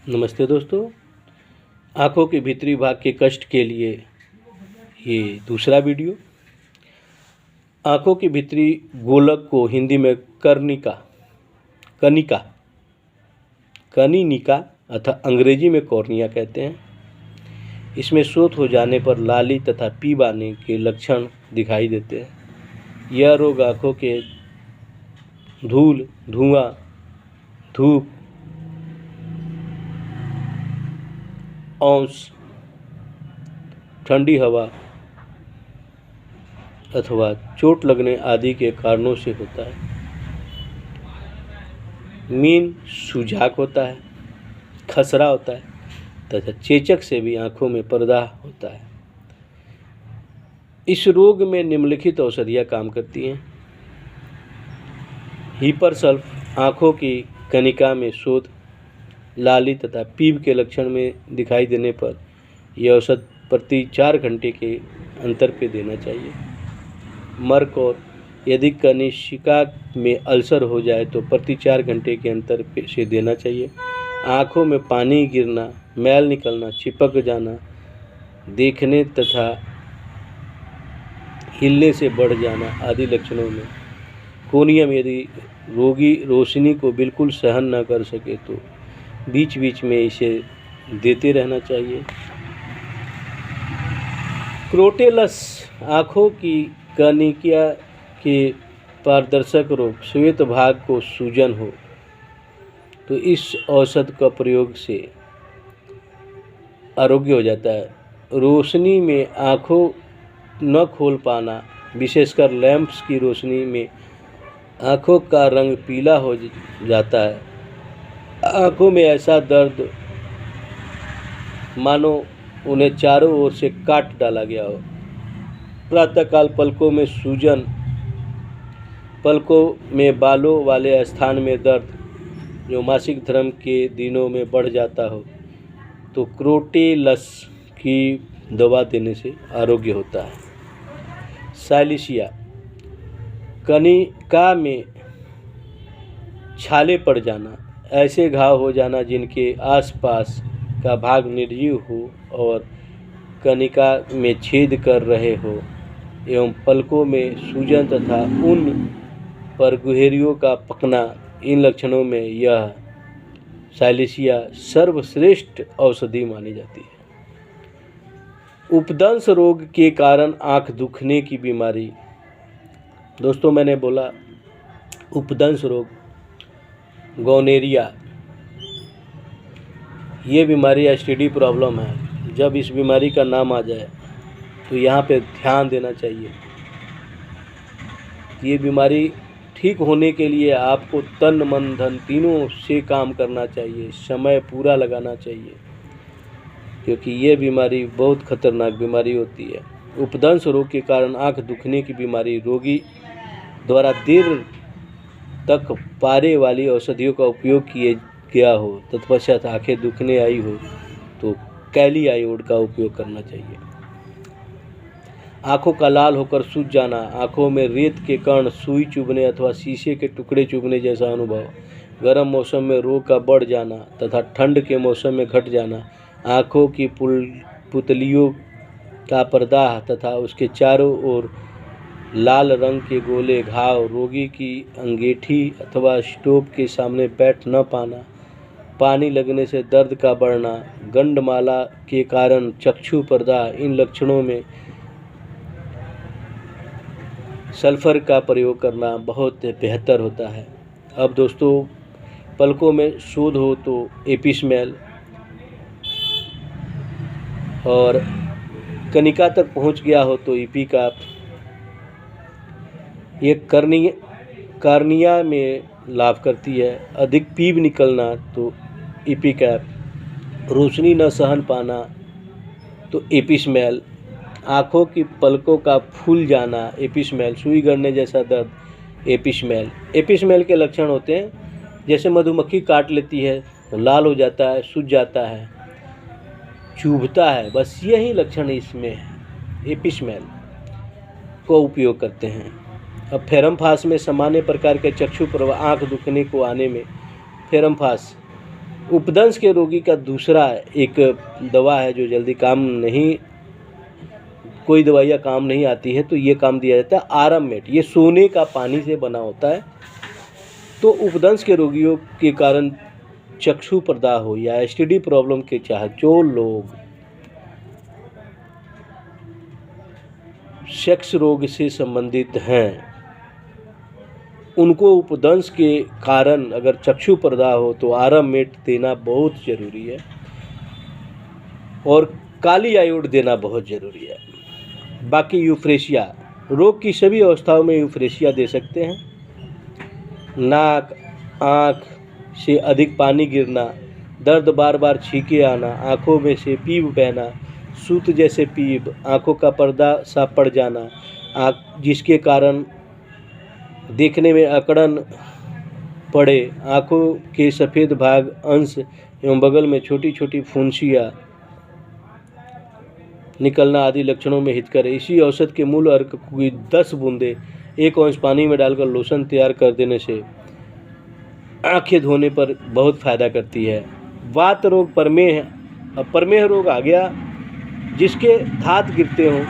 नमस्ते दोस्तों। आँखों के भीतरी भाग के कष्ट के लिए ये दूसरा वीडियो। आँखों के भीतरी गोलक को हिंदी में कनिनिका अथवा अंग्रेजी में कॉर्निया कहते हैं। इसमें शोथ हो जाने पर लाली तथा पीब आने के लक्षण दिखाई देते हैं। यह रोग आँखों के धूल, धुआं, धूप, औंस, ठंडी हवा अथवा चोट लगने आदि के कारणों से होता है। मीन सुजाक होता है, खसरा होता है तथा चेचक से भी आँखों में पर्दा होता है। इस रोग में निम्नलिखित औषधियाँ काम करती हैं। हिपरसल्फ आँखों की कनिका में शोथ, लाली तथा पीब के लक्षण में दिखाई देने पर यह औषध प्रति 4 घंटे के अंतर पे देना चाहिए। मर्क और यदि कनिशिका में अल्सर हो जाए तो प्रति 4 घंटे के अंतर पे से देना चाहिए। आँखों में पानी गिरना, मैल निकलना, चिपक जाना, देखने तथा हिलने से बढ़ जाना आदि लक्षणों में कोनियम यदि रोगी रोशनी को बिल्कुल सहन न कर सके तो बीच बीच में इसे देते रहना चाहिए। क्रोटेलस आँखों की कनिका के पारदर्शक रोग, श्वेत भाग को सूजन हो तो इस औषध का प्रयोग से आरोग्य हो जाता है। रोशनी में आँखों न खोल पाना, विशेषकर लैंप्स की रोशनी में आँखों का रंग पीला हो जाता है। आँखों में ऐसा दर्द मानो उन्हें चारों ओर से काट डाला गया हो। प्रातःकाल पलकों में सूजन, पलकों में बालों वाले स्थान में दर्द जो मासिक धर्म के दिनों में बढ़ जाता हो तो क्रोटेलस की दवा देने से आरोग्य होता है। साइलिसिया कनिका में छाले पड़ जाना, ऐसे घाव हो जाना जिनके आसपास का भाग निर्जीव हो और कनिका में छेद कर रहे हो एवं पलकों में सूजन तथा उन पर गुहेरियों का पकना, इन लक्षणों में यह साइलिसिया सर्वश्रेष्ठ औषधि मानी जाती है। उपदंश रोग के कारण आँख दुखने की बीमारी। दोस्तों मैंने बोला उपदंश रोग, गोनेरिया, ये बीमारी एसटीडी प्रॉब्लम है। जब इस बीमारी का नाम आ जाए तो यहाँ पे ध्यान देना चाहिए। ये बीमारी ठीक होने के लिए आपको तन मन धन तीनों से काम करना चाहिए, समय पूरा लगाना चाहिए, क्योंकि ये बीमारी बहुत खतरनाक बीमारी होती है। उपदंश रोग के कारण आँख दुखने की बीमारी रोगी द्वारा देर तक पारे वाली औषधियों का उपयोग किए गया हो, तत्पश्चात आँखें दुखने आई हो तो कैली आयोड का उपयोग करना चाहिए। आँखों का लाल होकर सूज जाना, आँखों में रेत के कण, सुई चुभने अथवा शीशे के टुकड़े चुभने जैसा अनुभव, गर्म मौसम में रोग का बढ़ जाना तथा ठंड के मौसम में घट जाना, आँखों की पुतलियों का पर्दा तथा उसके चारों ओर लाल रंग के गोले घाव, रोगी की अंगीठी अथवा स्टोव के सामने बैठ न पाना, पानी लगने से दर्द का बढ़ना, गंडमाला के कारण चक्षु पर्दा, इन लक्षणों में सल्फर का प्रयोग करना बहुत बेहतर होता है। अब दोस्तों पलकों में शोथ हो तो एपिसमेल और कनिका तक पहुंच गया हो तो इपिकैप, ये कार्निया में लाभ करती है। अधिक पीब निकलना तो इपिकैप, रोशनी न सहन पाना तो एपिसमेल, आँखों की पलकों का फूल जाना एपिसमेल, सुई गड़ने जैसा दर्द एपिसमेल। एपिसमेल के लक्षण होते हैं जैसे मधुमक्खी काट लेती है तो लाल हो जाता है, सूज जाता है, चुभता है, बस यही लक्षण इसमें है। एपिसमेल को उपयोग करते हैं। अब फेरमफास में सामान्य प्रकार के चक्षु प्रवाह, आँख दुखने को आने में फेरमफास उपदंश के रोगी का दूसरा एक दवा है जो जल्दी काम नहीं, कोई दवाइयाँ काम नहीं आती है, तो ये काम दिया जाता है आराम मेट। ये सोने का पानी से बना होता है। तो उपदंश के रोगियों के कारण चक्षु प्रदाह हो या एसटीडी प्रॉब्लम के चाहे जो लोग सेक्स रोग से संबंधित हैं, उनको उपदंश के कारण अगर चक्षु प्रदाह हो तो आराम मेट देना बहुत ज़रूरी है और काली आयोड देना बहुत ज़रूरी है। बाकी यूफ्रेशिया रोग की सभी अवस्थाओं में यूफ्रेशिया दे सकते हैं। नाक आँख से अधिक पानी गिरना, दर्द बार बार छींके आना, आँखों में से पीप बहना, सूत जैसे पीप, आँखों का पर्दा सा पड़ जाना, जिसके कारण देखने में अकड़न पड़े, आँखों के सफ़ेद भाग अंश एवं बगल में छोटी छोटी फुंसियाँ निकलना आदि लक्षणों में हितकर है। इसी औषध के मूल अर्क की 10 बूंदे 1 अंश पानी में डालकर लोशन तैयार कर देने से आँखें धोने पर बहुत फ़ायदा करती है। वात रोग, प्रमेह रोग आ गया, जिसके धात गिरते हों,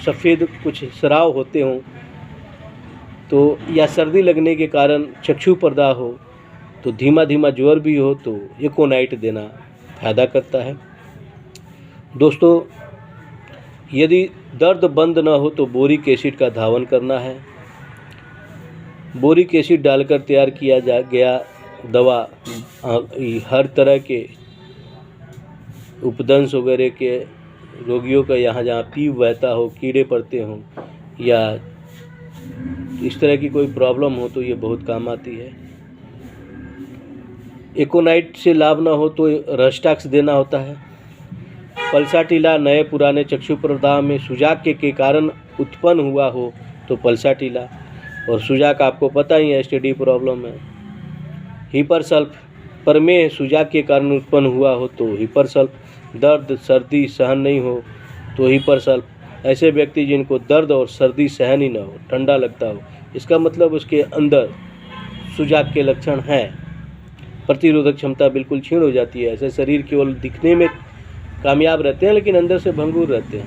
सफ़ेद कुछ स्राव होते हों, तो या सर्दी लगने के कारण चक्षु प्रदाह हो, तो धीमा धीमा ज्वर भी हो तो एकोनाइट देना फ़ायदा करता है। दोस्तों, यदि दर्द बंद न हो तो बोरिक एसिड का धावन करना है। बोरिक एसिड डालकर तैयार किया गया दवा हर तरह के उपदंश वगैरह के रोगियों का, जहाँ पीप बहता हो, कीड़े पड़ते हों या इस तरह की कोई प्रॉब्लम हो, तो ये बहुत काम आती है। एकोनाइट से लाभ न हो तो रस्टाक्स देना होता है। पल्साटिला नए पुराने चक्षु प्रदाह में सुजाक के कारण उत्पन्न हुआ हो तो पल्साटिला, और सुजाक आपको पता ही है एसटीडी प्रॉब्लम है। हिपरसल्फ, प्रमेह सुजाक के कारण उत्पन्न हुआ हो तो हिपरसल्फ, दर्द सर्दी सहन नहीं हो तो हिपरसल्फ। ऐसे व्यक्ति जिनको दर्द और सर्दी सहन ही न हो, ठंडा लगता हो, इसका मतलब उसके अंदर सुजाक के लक्षण हैं, प्रतिरोधक क्षमता बिल्कुल क्षीण हो जाती है। ऐसे शरीर केवल दिखने में कामयाब रहते हैं लेकिन अंदर से भंगुर रहते हैं।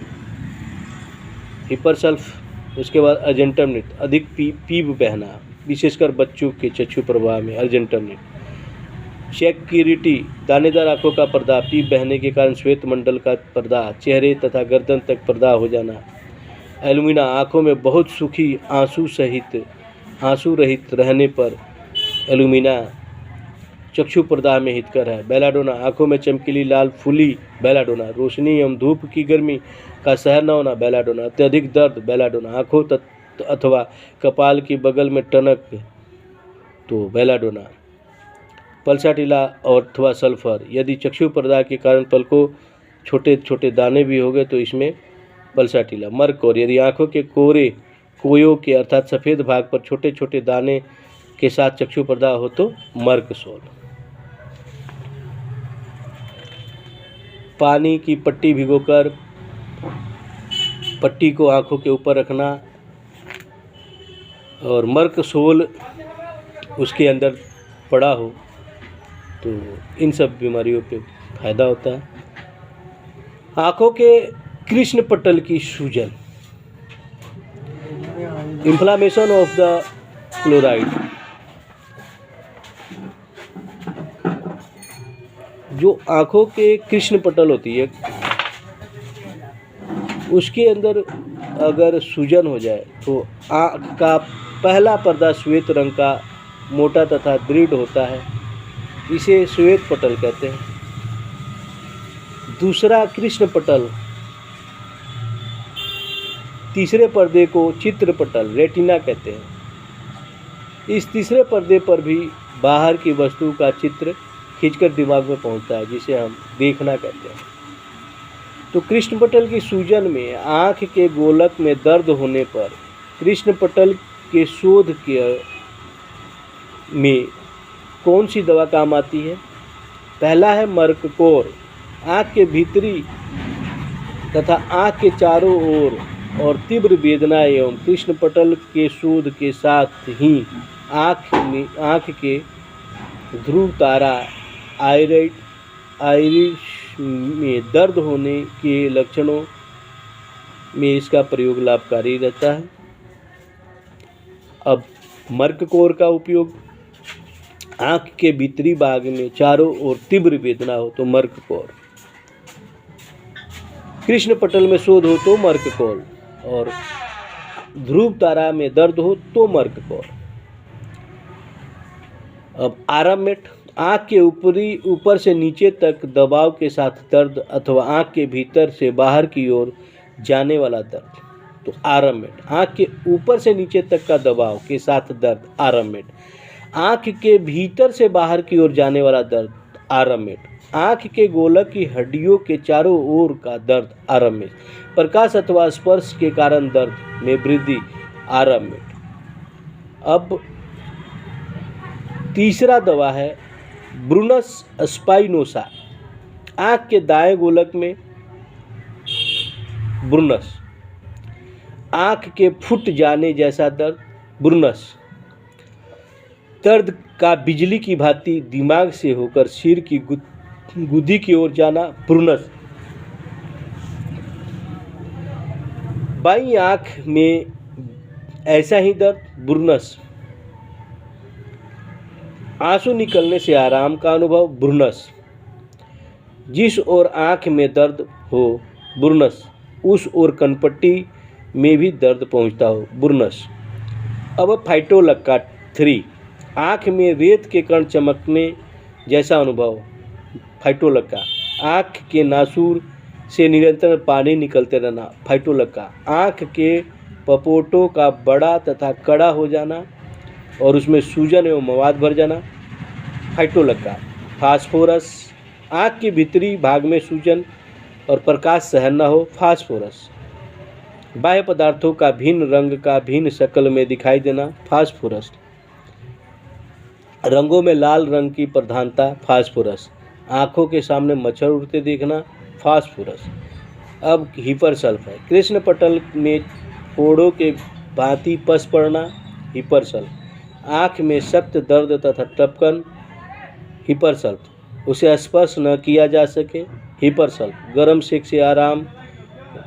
हिपरसल्फ, उसके बाद अर्जेंटमनिट, अधिक पीप बहना, विशेषकर बच्चों के चक्षु प्रवाह में अर्जेंटमनिट। चेक्यूरिटी, दानेदार आंखों का पर्दा, पीप बहने के कारण श्वेत मंडल का पर्दा, चेहरे तथा गर्दन तक पर्दा हो जाना। एलुमिना, आंखों में बहुत सूखी आंसू रहित रहने पर एलुमिना चक्षु प्रदाह में हितकर है। बेलाडोना, आंखों में चमकीली लाल फुली बेलाडोना। रोशनी एवं धूप की गर्मी का सहन न होना बेलाडोना। अत्यधिक दर्द बेलाडोना। आंखों अथवा कपाल की बगल में टनक तो बेलाडोना। पल्साटिला और अथवा सल्फर, यदि चक्षु प्रदाह के कारण पलकों छोटे छोटे दाने भी हो गए तो इसमें पल्साटिला। मर्कोर, यदि आंखों के कोयों के अर्थात सफ़ेद भाग पर छोटे छोटे दाने के साथ चक्षु प्रदाह हो तो मर्कसोल। पानी की पट्टी भिगोकर पट्टी को आंखों के ऊपर रखना और मर्कसोल उसके अंदर पड़ा हो तो इन सब बीमारियों पे फ़ायदा होता है। आंखों के कृष्ण पटल की सूजन, इन्फ्लामेशन ऑफ द क्लोराइड, जो आंखों के कृष्ण पटल होती है उसके अंदर अगर सूजन हो जाए तो आँख का पहला पर्दा श्वेत रंग का मोटा तथा दृढ़ होता है, इसे श्वेत पटल कहते हैं। दूसरा कृष्ण पटल, तीसरे पर्दे को चित्र पटल रेटिना कहते हैं। इस तीसरे पर्दे पर भी बाहर की वस्तु का चित्र खींचकर दिमाग में पहुंचता है, जिसे हम देखना कहते हैं। तो कृष्ण पटल की सूजन में आँख के गोलक में दर्द होने पर कृष्ण पटल के शोध में कौन सी दवा काम आती है? पहला है मर्ककोर, आँख के भीतरी तथा आँख के चारों ओर और तीव्र वेदना एवं कृष्ण पटल के शोध के साथ ही आँख के ध्रुव तारा आइरिश में दर्द होने के लक्षणों में इसका प्रयोग लाभकारी रहता है। अब मर्ककोर का उपयोग, आँख के भीतरी भाग में चारों ओर तीव्र वेदना हो तो मर्ककोर, कृष्ण पटल में शोध हो तो मर्ककोर, और ध्रुव तारा में दर्द हो तो मर्ककोर। अब आरामेट, आँख के ऊपर से नीचे तक दबाव के साथ दर्द अथवा आँख के भीतर से बाहर की ओर जाने वाला दर्द तो आरामेट। आँख के ऊपर से नीचे तक का दबाव के साथ दर्द आरामेट। आँख के भीतर से बाहर की ओर जाने वाला दर्द आरामेट। आँख के गोलक की हड्डियों के चारों ओर का दर्द आरामेट। प्रकाश अथवा स्पर्श के कारण दर्द में वृद्धि आरामेट। अब तीसरा दवा है ब्रूनस स्पाइनोसा। आँख के दाएं गोलक में ब्रूनस, आँख के फूट जाने जैसा दर्द ब्रूनस, दर्द का बिजली की भांति दिमाग से होकर सिर की गुदी की ओर जाना ब्रूनस। बाईं आँख में ऐसा ही दर्द ब्रूनस। आंसू निकलने से आराम का अनुभव ब्रूनस। जिस ओर आँख में दर्द हो ब्रूनस, उस ओर कनपट्टी में भी दर्द पहुंचता हो ब्रूनस। अब फाइटोलक्का 3, आँख में रेत के कण चमकने जैसा अनुभव फाइटोलक्का। आँख के नासूर से निरंतर पानी निकलते रहना फाइटोलक्का। आँख के पपोटों का बड़ा तथा कड़ा हो जाना और उसमें सूजन एवं मवाद भर जाना फाइटोलक्का। फास्फोरस, आँख के भीतरी भाग में सूजन और प्रकाश सहन न हो फास्फोरस। बाह्य पदार्थों का भिन्न रंग का भिन्न शक्ल में दिखाई देना फास्फोरस। रंगों में लाल रंग की प्रधानता फास्फोरस। आँखों के सामने मच्छर उड़ते देखना फास्फोरस। अब हिपरसल्फ है। कृष्ण पटल में फोड़ों के भांति पस पड़ना हिपरसल्फ। आँख में सख्त दर्द तथा टपकन हिपरसल्फ। उसे स्पर्श न किया जा सके हिपरसल्फ। गर्म सेक से आराम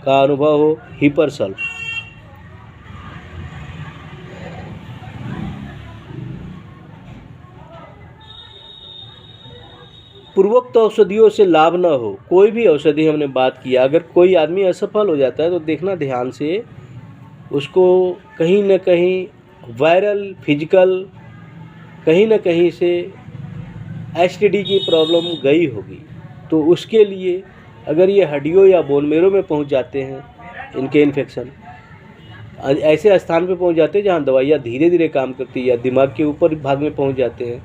का अनुभव हो हिपरसल्फ। पूर्वोक्त औषधियों से लाभ न हो, कोई भी औषधि हमने बात किया, अगर कोई आदमी असफल हो जाता है तो देखना ध्यान से, उसको कहीं न कहीं वायरल फिजिकल कहीं न कहीं से एसटीडी की प्रॉब्लम गई होगी। तो उसके लिए अगर ये हड्डियों या बोन मेरो में पहुंच जाते हैं, इनके इन्फेक्शन ऐसे स्थान पे पहुंच जाते हैं जहां दवाइयाँ धीरे धीरे काम करती है या दिमाग के ऊपर भाग में पहुंच जाते हैं,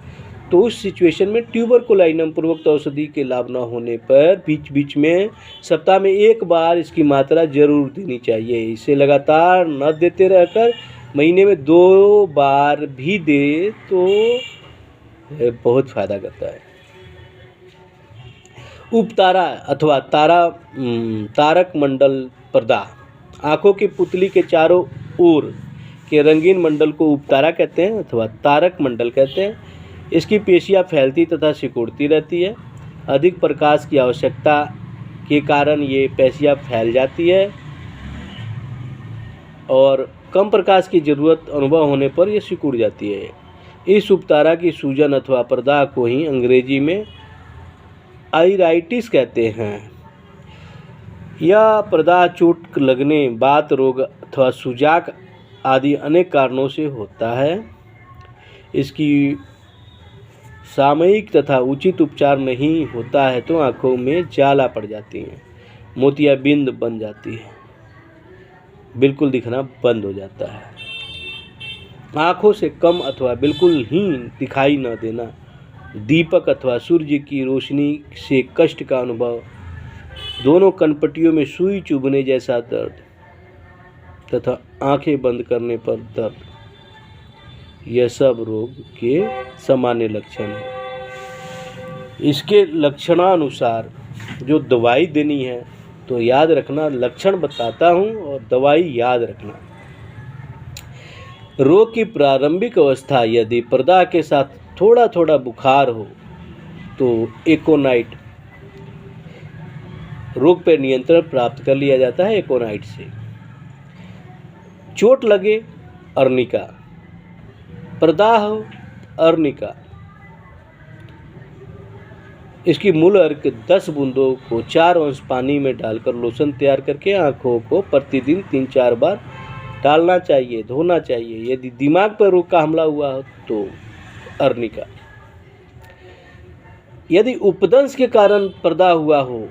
तो उस सिचुएशन में ट्यूबरकुलाइनम पूर्वोक्त औषधि के लाभ न होने पर बीच बीच में सप्ताह में एक बार इसकी मात्रा जरूर देनी चाहिए। इसे लगातार न देते रहकर महीने में 2 बार भी दे तो बहुत फायदा करता है। उपतारा अथवा तारक मंडल पर्दा, आँखों की पुतली के चारों ओर के रंगीन मंडल को उपतारा कहते हैं अथवा तारक मंडल कहते हैं। इसकी पेशियाँ फैलती तथा सिकुड़ती रहती है। अधिक प्रकाश की आवश्यकता के कारण ये पेशियाँ फैल जाती है और कम प्रकाश की जरूरत अनुभव होने पर यह सिकुड़ जाती है। इस उपतारा की सूजन अथवा प्रदाह को ही अंग्रेजी में आइराइटिस कहते हैं। यह प्रदाह चोट लगने, बात रोग अथवा सुजाक आदि अनेक कारणों से होता है। इसकी सामयिक तथा उचित उपचार नहीं होता है तो आँखों में जाला पड़ जाती हैं, मोतियाबिंद बन जाती है, बिल्कुल दिखना बंद हो जाता है। आँखों से कम अथवा बिल्कुल ही दिखाई न देना, दीपक अथवा सूर्य की रोशनी से कष्ट का अनुभव, दोनों कनपट्टियों में सुई चुभने जैसा दर्द तथा आंखें बंद करने पर दर्द, यह सब रोग के सामान्य लक्षण हैं। इसके लक्षणानुसार जो दवाई देनी है तो याद रखना, लक्षण बताता हूँ और दवाई याद रखना। रोग की प्रारंभिक अवस्था, यदि प्रदाह के साथ थोड़ा थोड़ा बुखार हो तो एकोनाइट रोग पर नियंत्रण प्राप्त कर लिया जाता है एकोनाइट से। चोट लगे अर्निका, प्रदाह हो अर्निका, इसकी मूल अर्क 10 बूंदों को 4 अंश पानी में डालकर लोशन तैयार करके आँखों को प्रतिदिन 3-4 बार डालना चाहिए, धोना चाहिए। यदि दिमाग पर रोग का हमला हुआ हो तो अर्निका। यदि उपदंश के कारण प्रदाह हुआ हो,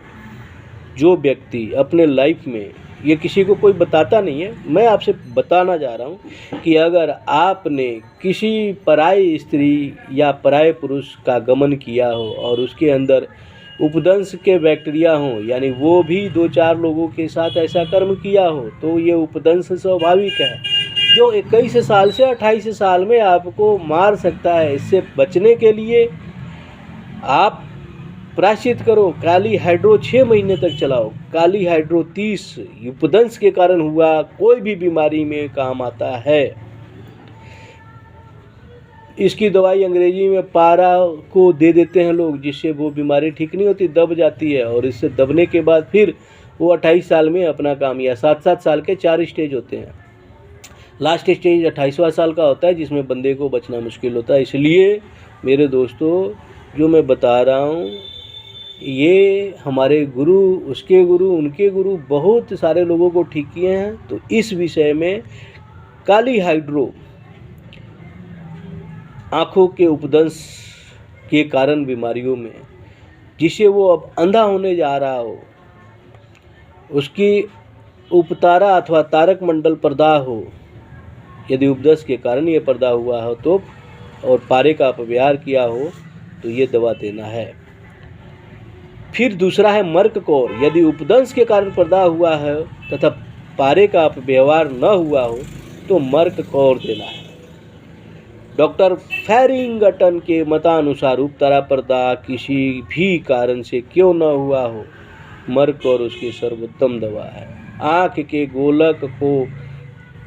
जो व्यक्ति अपने लाइफ में, ये किसी को कोई बताता नहीं है, मैं आपसे बताना जा रहा हूँ कि अगर आपने किसी पराई स्त्री या पराये पुरुष का गमन किया हो और उसके अंदर उपदंश के बैक्टीरिया हों, यानी वो भी 2-4 लोगों के साथ ऐसा कर्म किया हो, तो ये उपदंश स्वाभाविक है जो 21 साल से 28 साल में आपको मार सकता है। इससे बचने के लिए आप प्रायश्चित करो, काली हाइड्रो 6 महीने तक चलाओ। काली हाइड्रो 30 उपदंश के कारण हुआ कोई भी बीमारी में काम आता है। इसकी दवाई अंग्रेजी में पारा को दे देते हैं लोग, जिससे वो बीमारी ठीक नहीं होती, दब जाती है, और इससे दबने के बाद फिर वो 28 साल में अपना काम, या 7-7 साल के 4 स्टेज होते हैं। लास्ट स्टेज 28वां साल का होता है, जिसमें बंदे को बचना मुश्किल होता है। इसलिए मेरे दोस्तों, जो मैं बता रहा हूँ, ये हमारे गुरु, उसके गुरु, उनके गुरु बहुत सारे लोगों को ठीक किए हैं। तो इस विषय में काली हाइड्रो आँखों के उपदंश के कारण बीमारियों में, जिसे वो अब अंधा होने जा रहा हो, उसकी उपतारा अथवा तारक मंडल प्रदाह हो, यदि उपदंश के कारण ये प्रदाह हुआ हो तो, और पारे का अपव्यवहार किया हो तो ये दवा देना है। फिर दूसरा है मर्क कौर। यदि उपदंश के कारण प्रदाह हुआ है तथा पारे का अपव्यवहार न हुआ हो तो मर्क कौर देना है। डॉक्टर फैरिंगटन के मतानुसार उपतारा प्रदाह किसी भी कारण से क्यों न हुआ हो, मर्क और उसकी सर्वोत्तम दवा है। आँख के गोलक को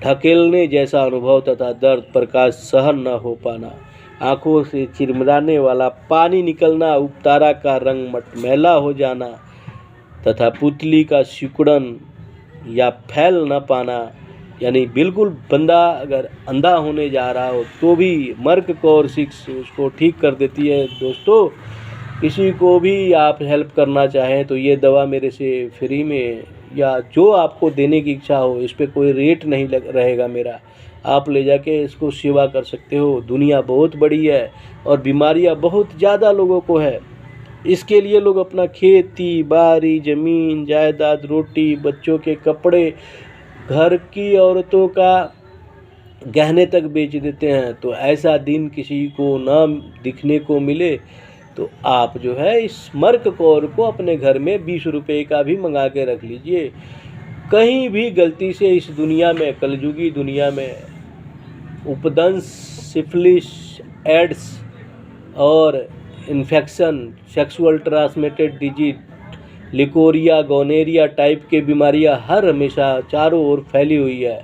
ढकेलने जैसा अनुभव तथा दर्द, प्रकाश सहन न हो पाना, आँखों से चिरमिराने वाला पानी निकलना, उपतारा का रंग मटमैला हो जाना तथा पुतली का सिकुड़न या फैल न पाना, यानी बिल्कुल बंदा अगर अंधा होने जा रहा हो तो भी मर्क कौर 6 उसको ठीक कर देती है। दोस्तों, किसी को भी आप हेल्प करना चाहें तो ये दवा मेरे से फ्री में, या जो आपको देने की इच्छा हो, इस पर कोई रेट नहीं रहेगा मेरा, आप ले जाके इसको सेवा कर सकते हो। दुनिया बहुत बड़ी है और बीमारियां बहुत ज़्यादा लोगों को है। इसके लिए लोग अपना खेती बाड़ी, ज़मीन जायदाद, रोटी, बच्चों के कपड़े, घर की औरतों का गहने तक बेच देते हैं। तो ऐसा दिन किसी को ना दिखने को मिले तो आप जो है इस मर्क कौर को अपने घर में 20 रुपये का भी मंगा के रख लीजिए। कहीं भी गलती से इस दुनिया में, कलयुगी दुनिया में, उपदंश, सिफिलिस, एड्स और infection, sexual transmitted disease, leucorrhoea, gonorrhoea type के बीमारियां हर हमेशा चारों ओर फैली हुई है।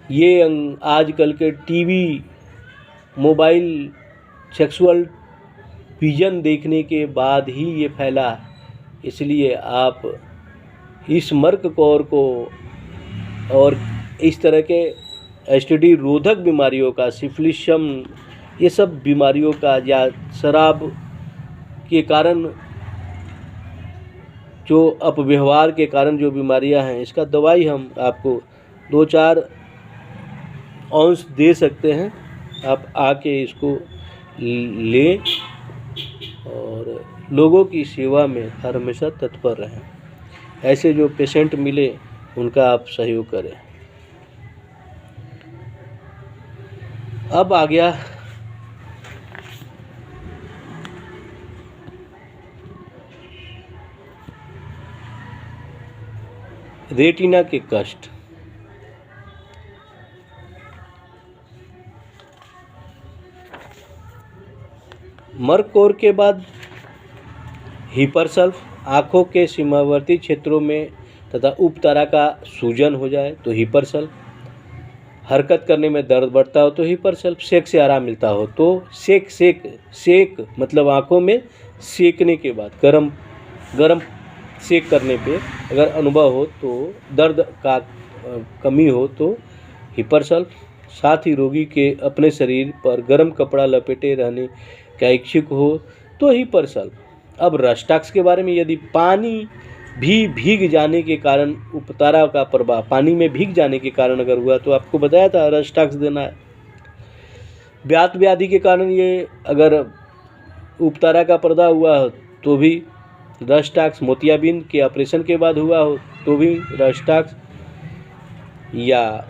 ये आजकल के टीवी, मोबाइल, सेक्सुअल विजन देखने के बाद ही ये फैला। इसलिए आप इस मर्क कौर को और इस तरह के एसटीडी रोधक बीमारियों का, सिफिलिसम, ये सब बीमारियों का, या शराब के कारण जो अपव्यवहार के कारण जो बीमारियां हैं, इसका दवाई हम आपको 2-4 अंश दे सकते हैं। आप आके इसको लें और लोगों की सेवा में हर हमेशा तत्पर रहें। ऐसे जो पेशेंट मिले उनका आप सहयोग करें। अब आ गया रेटिना के कष्ट। मर्क कौर के बाद हिपरसल्फ, आँखों के सीमावर्ती क्षेत्रों में तथा उपतारा का सूजन हो जाए तो हिपरसल्फ, हरकत करने में दर्द बढ़ता हो तो हिपरसल्फ, सेक से आराम मिलता हो तो सेक मतलब आँखों में सेकने के बाद गरम सेक करने पे अगर अनुभव हो तो दर्द का कमी हो तो हिपरसल्फ, साथ ही रोगी के अपने शरीर पर गर्म कपड़ा लपेटे रहने का इच्छुक हो तो हिपरसल्फ। अब रस्टॉक्स के बारे में, यदि पानी भी भीग जाने के कारण उपतारा का प्रभाव, पानी में भीग जाने के कारण अगर हुआ तो आपको बताया था रस्टॉक्स देना है। व्यात व्याधि के कारण ये अगर उपतारा का पर्दा हुआ हो तो भी रस्टॉक्स, मोतियाबिंद के ऑपरेशन के बाद हुआ हो तो भी रस्टॉक्स, या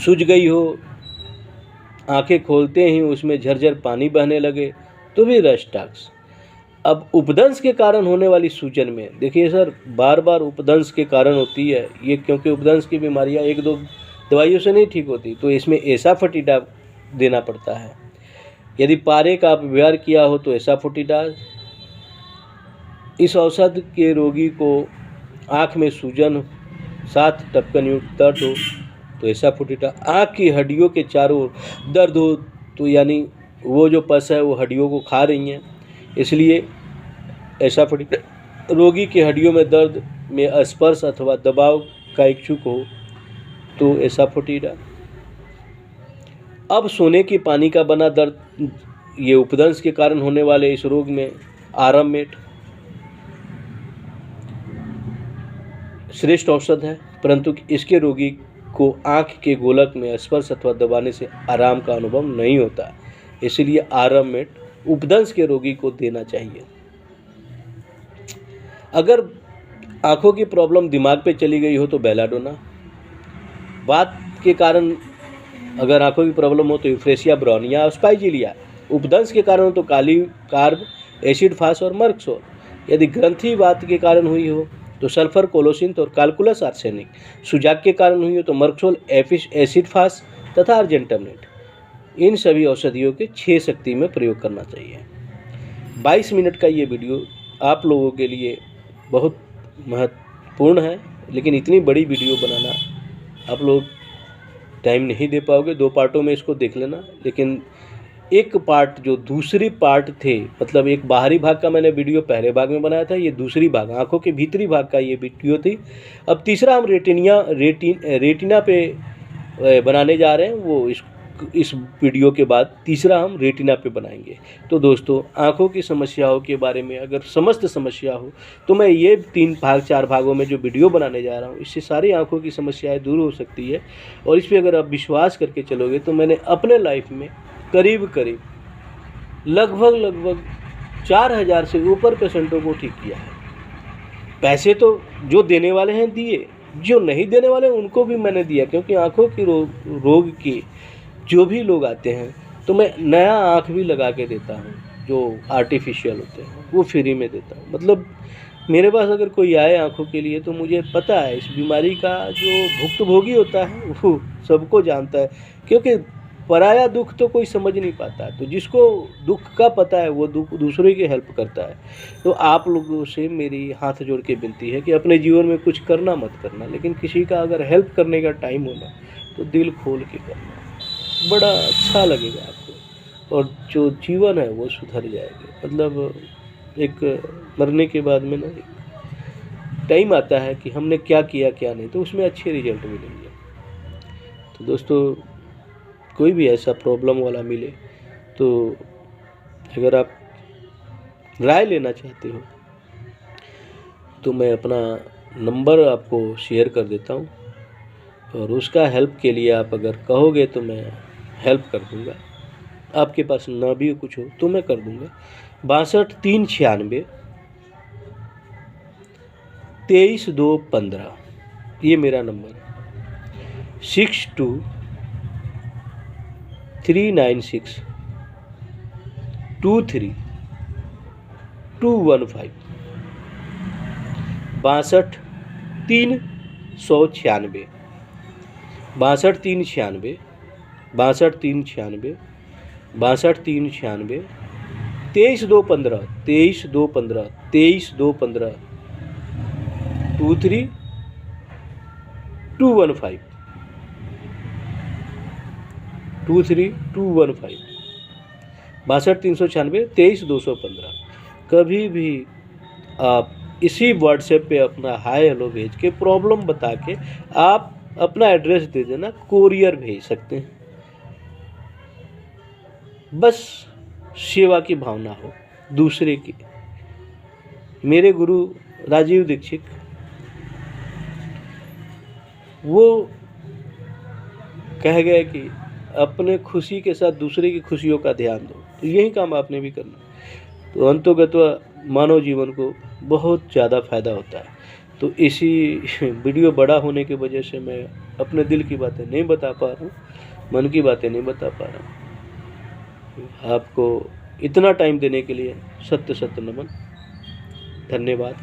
सूज गई हो, आंखें खोलते ही उसमें झरझर पानी बहने लगे तो भी रस्टॉक्स। अब उपदंश के कारण होने वाली सूजन में, देखिए सर बार बार उपदंश के कारण होती है ये, क्योंकि उपदंश की बीमारियां एक दो दवाइयों से नहीं ठीक होती, तो इसमें एसाफोटिडाज़ देना पड़ता है। यदि पारे का व्यवहार किया हो तो एसाफोटिडाज़। इस औषध के रोगी को आँख में सूजन, साथ टपकन युक्त दर्द हो तो एसाफोटिडाज़। आँख की हड्डियों के चारों ओर दर्द हो तो यानी वो जो पस है वो हड्डियों को खा रही हैं, इसलिए एसाफोटिडाज़। रोगी की हड्डियों में दर्द में स्पर्श अथवा दबाव का इच्छुक हो तो एसाफोटिडाज़। अब सोने के पानी का बना दर्द, ये उपदंश के कारण होने वाले इस रोग में आराममेट श्रेष्ठ औषध है, परंतु इसके रोगी को आँख के गोलक में स्पर्श अथवा दबाने से आराम का अनुभव नहीं होता, इसलिए आराममेट उपदंश के रोगी को देना चाहिए। अगर आँखों की प्रॉब्लम दिमाग पे चली गई हो तो बेलाडोना। बात के कारण अगर आँखों की प्रॉब्लम हो तो यूफ्रेसिया ब्राउनिया और स्पाइजिलिया। उपदंश के कारण हो तो काली कार्ब, एसिड फास और मर्कसोल। यदि ग्रंथि बात के कारण हुई हो तो सल्फर कोलोसिंथ और कैलकुलस आर्सेनिक। सुजाक के कारण हुई हो तो मर्कसोल, एसिड फास तथा अर्जेंटमनेट। इन सभी औषधियों के 6 शक्ति में प्रयोग करना चाहिए। 22 मिनट का ये वीडियो आप लोगों के लिए बहुत महत्वपूर्ण है, लेकिन इतनी बड़ी वीडियो बनाना आप लोग टाइम नहीं दे पाओगे। 2 पार्टों में इसको देख लेना, लेकिन एक पार्ट जो दूसरी पार्ट थे, मतलब एक बाहरी भाग का मैंने वीडियो पहले भाग में बनाया था, ये दूसरी भाग आंखों के भीतरी भाग का ये वीडियो थी। अब तीसरा हम रेटिना पे बनाने जा रहे हैं, वो इस वीडियो के बाद तीसरा हम रेटिना पे बनाएंगे। तो दोस्तों, आंखों की समस्याओं के बारे में अगर समस्त समस्या हो तो मैं ये 3 भाग 4 भागों में जो वीडियो बनाने जा रहा हूँ, इससे सारी आंखों की समस्याएं दूर हो सकती है। और इस पर अगर आप विश्वास करके चलोगे तो मैंने अपने लाइफ में करीब लगभग 4000 से ऊपर पेशेंटों को ठीक किया है। पैसे तो जो देने वाले हैं दिए, जो नहीं देने वाले उनको भी मैंने दिया, क्योंकि आंखों की रोग की जो भी लोग आते हैं तो मैं नया आँख भी लगा के देता हूँ, जो आर्टिफिशियल होते हैं वो फ्री में देता हूँ। मतलब मेरे पास अगर कोई आए आँखों के लिए तो मुझे पता है इस बीमारी का जो भुक्तभोगी होता है वो सबको जानता है, क्योंकि पराया दुख तो कोई समझ नहीं पाता, तो जिसको दुख का पता है वो दुख दूसरे की हेल्प करता है। तो आप लोगों से मेरी हाथ जोड़ के विनती है कि अपने जीवन में कुछ करना मत करना, लेकिन किसी का अगर हेल्प करने का टाइम होना तो दिल खोल के करना, बड़ा अच्छा लगेगा आपको, और जो जीवन है वो सुधर जाएगा। मतलब एक मरने के बाद में ना एक टाइम आता है कि हमने क्या किया क्या नहीं, तो उसमें अच्छे रिजल्ट मिलेंगे। तो दोस्तों, कोई भी ऐसा प्रॉब्लम वाला मिले तो अगर आप राय लेना चाहते हो तो मैं अपना नंबर आपको शेयर कर देता हूँ, और उसका हेल्प के लिए आप अगर कहोगे तो मैं हेल्प कर दूँगा। आपके पास ना भी कुछ हो तो मैं कर दूँगा। 62 396 23 2 15 ये मेरा नंबर है। 62 396 23 215 62 396 62 396 62 396 62 396 23 2 15 23 2 15 23 2 15 23 215 23 215। 62 396 23 215। कभी भी आप इसी व्हाट्सएप पे अपना हाय हेलो भेज के प्रॉब्लम बता के आप अपना एड्रेस दे देना, कोरियर भेज सकते हैं। बस सेवा की भावना हो दूसरे की। मेरे गुरु राजीव दीक्षित वो कह गए कि अपने खुशी के साथ दूसरे की खुशियों का ध्यान दो, तो यही काम आपने भी करना। तो अंतोगत्वा मानव जीवन को बहुत ज़्यादा फायदा होता है। तो इसी वीडियो बड़ा होने की वजह से मैं अपने दिल की बातें नहीं बता पा रहा हूँ, मन की बातें नहीं बता पा रहा हूँ। आपको इतना टाइम देने के लिए सत्य सत्य नमन, धन्यवाद।